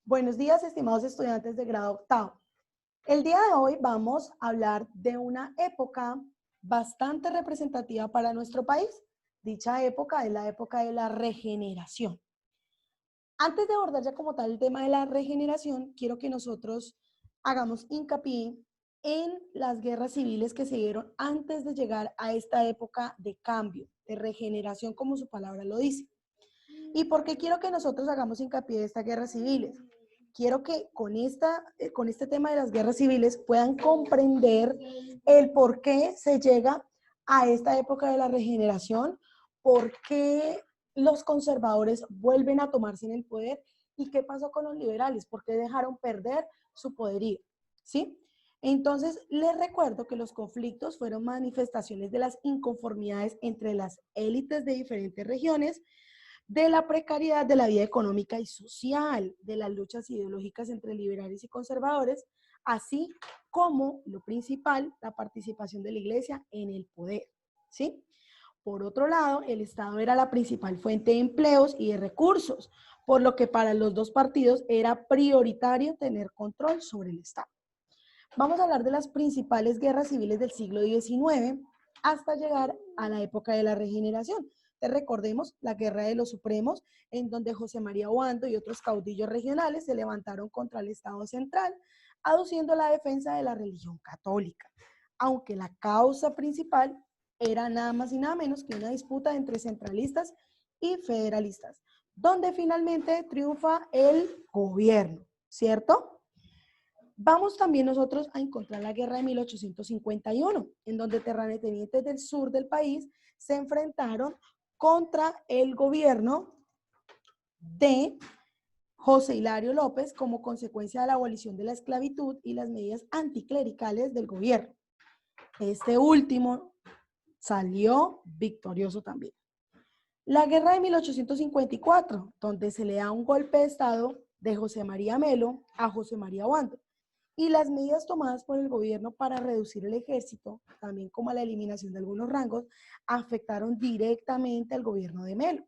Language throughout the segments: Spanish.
Buenos días, estimados estudiantes de grado octavo. El día de hoy vamos a hablar de una época bastante representativa para nuestro país. Dicha época es la época de la regeneración. Antes de abordar ya como tal el tema de la regeneración, quiero que nosotros hagamos hincapié en las guerras civiles que se dieron antes de llegar a esta época de cambio, de regeneración, como su palabra lo dice. ¿Y por qué quiero que nosotros hagamos hincapié de estas guerras civiles? Quiero que con este tema de las guerras civiles puedan comprender el por qué se llega a esta época de la regeneración, por qué los conservadores vuelven a tomarse en el poder y qué pasó con los liberales, por qué dejaron perder su poderío, ¿sí? Entonces, les recuerdo que los conflictos fueron manifestaciones de las inconformidades entre las élites de diferentes regiones, de la precariedad de la vida económica y social, de las luchas ideológicas entre liberales y conservadores, así como, lo principal, la participación de la iglesia en el poder, ¿sí? Por otro lado, el Estado era la principal fuente de empleos y de recursos, por lo que para los dos partidos era prioritario tener control sobre el Estado. Vamos a hablar de las principales guerras civiles del siglo XIX hasta llegar a la época de la regeneración. Recordemos la Guerra de los Supremos, en donde José María Obando y otros caudillos regionales se levantaron contra el Estado central, aduciendo la defensa de la religión católica, aunque la causa principal era nada más y nada menos que una disputa entre centralistas y federalistas, donde finalmente triunfa el gobierno, ¿cierto? Vamos también nosotros a encontrar la guerra de 1851, en donde terratenientes del sur del país se enfrentaron contra el gobierno de José Hilario López como consecuencia de la abolición de la esclavitud y las medidas anticlericales del gobierno. Este último salió victorioso también. La guerra de 1854, donde se le da un golpe de Estado de José María Melo a José María Obando, y las medidas tomadas por el gobierno para reducir el ejército, también como la eliminación de algunos rangos, afectaron directamente al gobierno de Melo.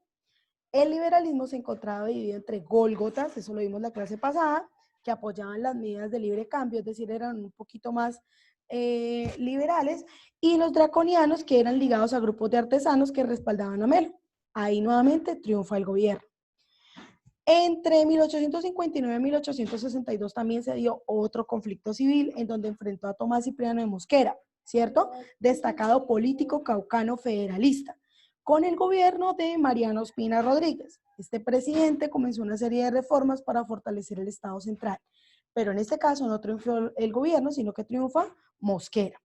El liberalismo se encontraba dividido entre gólgotas, eso lo vimos la clase pasada, que apoyaban las medidas de libre cambio, es decir, eran un poquito más liberales, y los draconianos, que eran ligados a grupos de artesanos que respaldaban a Melo. Ahí nuevamente triunfa el gobierno. Entre 1859 y 1862 también se dio otro conflicto civil en donde enfrentó a Tomás Cipriano de Mosquera, ¿cierto? Destacado político caucano federalista, con el gobierno de Mariano Ospina Rodríguez. Este presidente comenzó una serie de reformas para fortalecer el Estado central, pero en este caso no triunfó el gobierno, sino que triunfa Mosquera.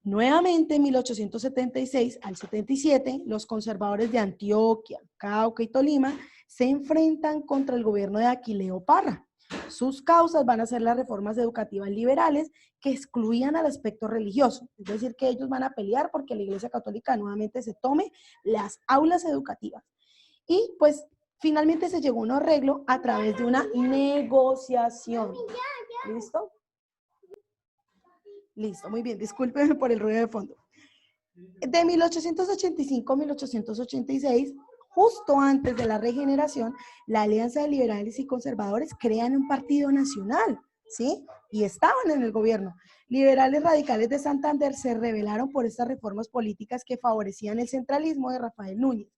Nuevamente, en 1876 al 77, los conservadores de Antioquia, Cauca y Tolima se enfrentan contra el gobierno de Aquileo Parra. Sus causas van a ser las reformas educativas liberales que excluían al aspecto religioso, es decir, que ellos van a pelear porque la Iglesia Católica nuevamente se tome las aulas educativas. Y pues finalmente se llegó a un arreglo a través de una negociación. ¿Listo? Listo, muy bien, discúlpenme por el ruido de fondo. De 1885 a 1886, justo antes de la regeneración, la Alianza de Liberales y Conservadores crean un partido nacional, ¿sí? Y estaban en el gobierno. Liberales radicales de Santander se rebelaron por estas reformas políticas que favorecían el centralismo de Rafael Núñez.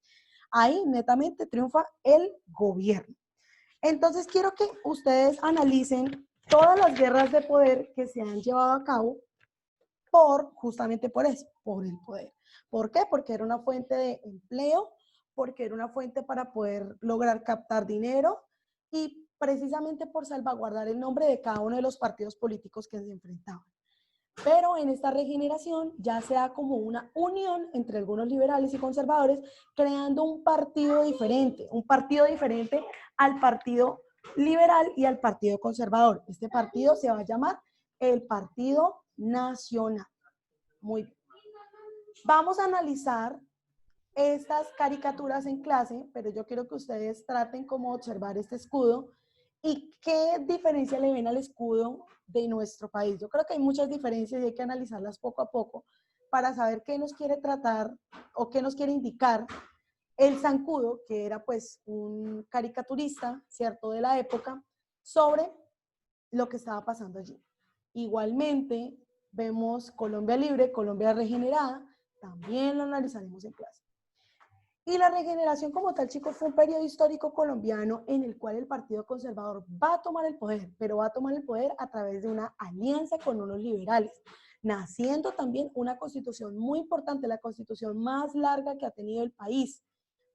Ahí netamente triunfa el gobierno. Entonces quiero que ustedes analicen todas las guerras de poder que se han llevado a cabo justamente por eso, por el poder. ¿Por qué? Porque era una fuente de empleo, porque era una fuente para poder lograr captar dinero y precisamente por salvaguardar el nombre de cada uno de los partidos políticos que se enfrentaban. Pero en esta regeneración ya se da como una unión entre algunos liberales y conservadores, creando un partido diferente al partido liberal y al partido conservador. Este partido se va a llamar el Partido Nacional. Muy bien. Vamos a analizar estas caricaturas en clase, pero yo quiero que ustedes traten como observar este escudo y qué diferencia le ven al escudo de nuestro país. Yo creo que hay muchas diferencias y hay que analizarlas poco a poco para saber qué nos quiere tratar o qué nos quiere indicar el zancudo, que era pues un caricaturista, ¿cierto?, de la época, sobre lo que estaba pasando allí. Igualmente, vemos Colombia Libre, Colombia Regenerada, también lo analizaremos en clase. Y la regeneración como tal, chicos, fue un periodo histórico colombiano en el cual el Partido Conservador va a tomar el poder, pero va a tomar el poder a través de una alianza con unos liberales, naciendo también una constitución muy importante, la constitución más larga que ha tenido el país,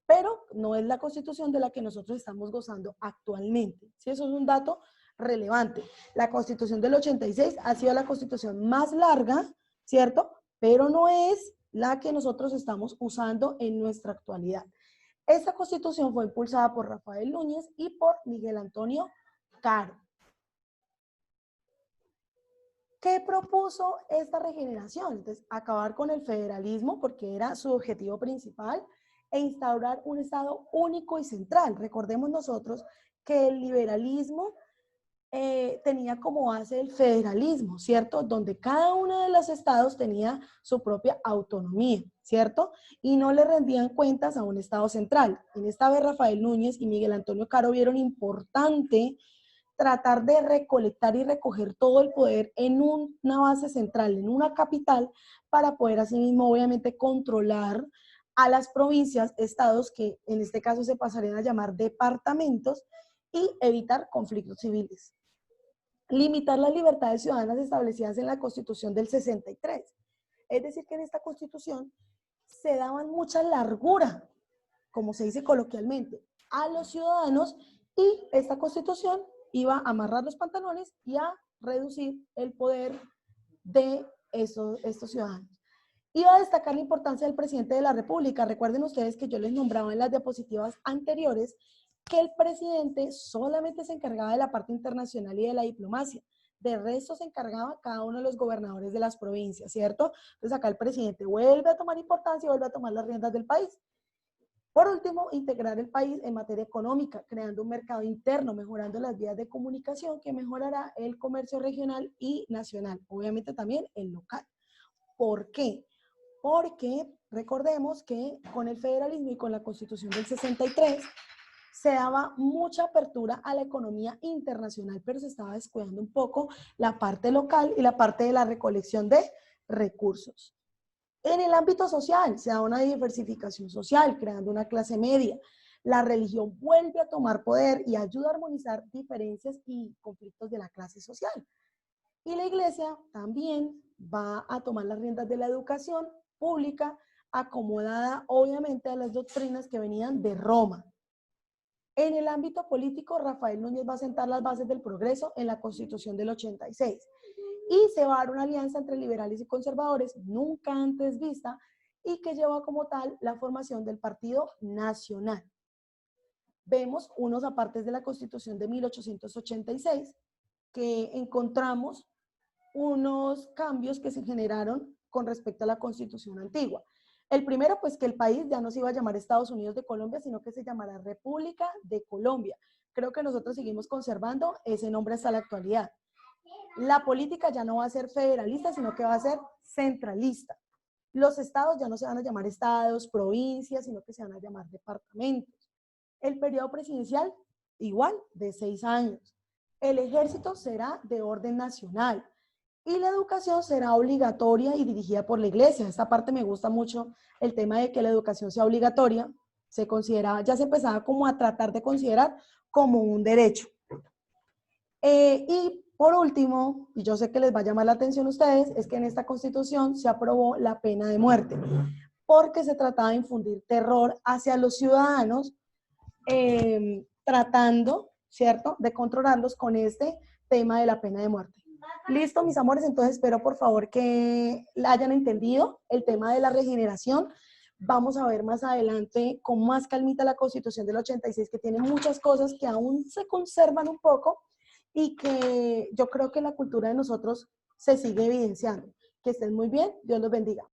pero no es la constitución de la que nosotros estamos gozando actualmente. ¿Sí? Eso es un dato relevante. La constitución del 86 ha sido la constitución más larga, ¿cierto? Pero no es la que nosotros estamos usando en nuestra actualidad. Esta constitución fue impulsada por Rafael Núñez y por Miguel Antonio Caro. ¿Qué propuso esta regeneración? Entonces, acabar con el federalismo, porque era su objetivo principal, e instaurar un Estado único y central. Recordemos nosotros que el liberalismo tenía como base el federalismo, ¿cierto? Donde cada uno de los estados tenía su propia autonomía, ¿cierto? Y no le rendían cuentas a un estado central. En esta vez Rafael Núñez y Miguel Antonio Caro vieron importante tratar de recolectar y recoger todo el poder en una base central, en una capital, para poder asimismo obviamente controlar a las provincias, estados que en este caso se pasarían a llamar departamentos y evitar conflictos civiles. Limitar las libertades ciudadanas establecidas en la Constitución del 63. Es decir, que en esta Constitución se daban mucha largura, como se dice coloquialmente, a los ciudadanos y esta Constitución iba a amarrar los pantalones y a reducir el poder de estos ciudadanos. Iba a destacar la importancia del presidente de la República. Recuerden ustedes que yo les nombraba en las diapositivas anteriores que el presidente solamente se encargaba de la parte internacional y de la diplomacia. De resto se encargaba cada uno de los gobernadores de las provincias, ¿cierto? Entonces acá el presidente vuelve a tomar importancia y vuelve a tomar las riendas del país. Por último, integrar el país en materia económica, creando un mercado interno, mejorando las vías de comunicación que mejorará el comercio regional y nacional, obviamente también el local. ¿Por qué? Porque recordemos que con el federalismo y con la Constitución del 63 se daba mucha apertura a la economía internacional, pero se estaba descuidando un poco la parte local y la parte de la recolección de recursos. En el ámbito social se da una diversificación social, creando una clase media. La religión vuelve a tomar poder y ayuda a armonizar diferencias y conflictos de la clase social. Y la iglesia también va a tomar las riendas de la educación pública, acomodada obviamente a las doctrinas que venían de Roma. En el ámbito político, Rafael Núñez va a sentar las bases del progreso en la Constitución del 86 y se va a dar una alianza entre liberales y conservadores nunca antes vista y que lleva como tal la formación del Partido Nacional. Vemos unos apartes de la Constitución de 1886 que encontramos unos cambios que se generaron con respecto a la Constitución antigua. El primero, pues que el país ya no se iba a llamar Estados Unidos de Colombia, sino que se llamará República de Colombia. Creo que nosotros seguimos conservando ese nombre hasta la actualidad. La política ya no va a ser federalista, sino que va a ser centralista. Los estados ya no se van a llamar estados, provincias, sino que se van a llamar departamentos. El periodo presidencial, igual, de 6 años. El ejército será de orden nacional. Y la educación será obligatoria y dirigida por la iglesia. Esta parte me gusta mucho, el tema de que la educación sea obligatoria. Se consideraba, ya se empezaba como a tratar de considerar como un derecho. Y por último, y yo sé que les va a llamar la atención a ustedes, es que en esta Constitución se aprobó la pena de muerte, porque se trataba de infundir terror hacia los ciudadanos, tratando, ¿cierto?, de controlarlos con este tema de la pena de muerte. Listo, mis amores, entonces espero por favor que hayan entendido el tema de la regeneración. Vamos a ver más adelante con más calmita la Constitución del 86, que tiene muchas cosas que aún se conservan un poco y que yo creo que la cultura de nosotros se sigue evidenciando. Que estén muy bien, Dios los bendiga.